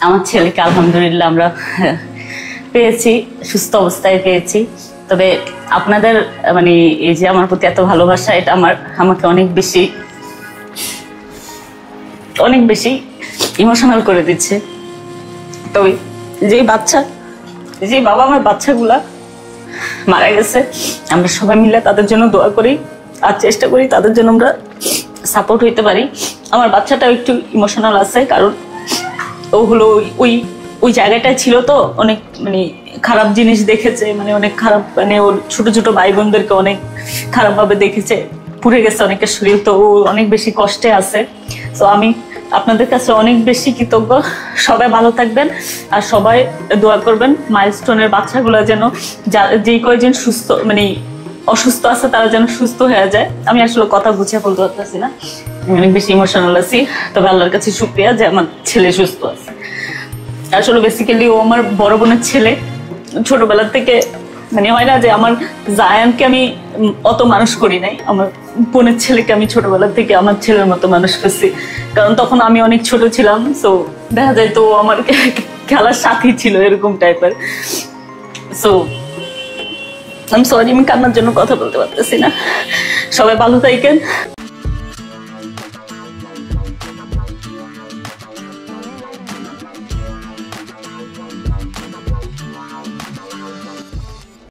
আমার ছেলেকে আলহামদুলিল্লাহ আমরা পেয়েছি, সুস্থ অবস্থায় পেয়েছি। তবে আপনাদের মানে এই যে আমার প্রতি এত ভালোবাসা, এটা আমাকে অনেক বেশি ইমোশনাল করে দিচ্ছে। তবে যে বাবা আমার বাচ্চাগুলা মারা গেছে, আমরা সবাই মিলে তাদের জন্য দোয়া করি আর চেষ্টা করি তাদের জন্য আমরা সাপোর্ট হইতে পারি। আমার বাচ্চাটা একটু ইমোশনাল আছে, কারণ ও হলো ওই জায়গাটায় ছিল তো, অনেক মানে খারাপ জিনিস দেখেছে, মানে অনেক খারাপ, মানে ওর ছোট ছোট ভাই বোনদেরকে অনেক খারাপ ভাবে দেখেছে, পুড়ে গেছে অনেকের শরীর, তো ও অনেক বেশি কষ্টে আছে। তো আমি আপনাদের কাছে অনেক বেশি কৃতজ্ঞ। সবাই ভালো থাকবেন আর সবাই দোয়া করবেন মাইলস্টোনের বাচ্চাগুলো যেন, যে কয়জন সুস্থ মানে অসুস্থ আছে তারা যেন সুস্থ হয়ে যায়। আমি আসলে কথা গুছিয়ে বলতে পারতেছি না, অনেক বেশি ইমোশনাল আছি। তবে আল্লাহর কাছে শুকরিয়া যে আমার ছেলে সুস্থ আছে। আসলে বেসিক্যালি ও আমার বড় বোনের ছেলে। ছোটবেলা থেকে মানে হয় না যে আমার জায়ানকে আমি অত মানুষ করি নাই, আমার বোনের ছেলেকে আমি ছোটবেলা থেকে আমার ছেলের মতো মানুষ করছি, কারণ তখন আমি অনেক ছোট ছিলাম। সো দেখা যায় তো আমার খেলার সাথী ছিল এরকম টাইপের। সো আমি সরি, আমি কান্নার জন্য কথা বলতে পারতেছি না। সবাই ভালো থাকেন।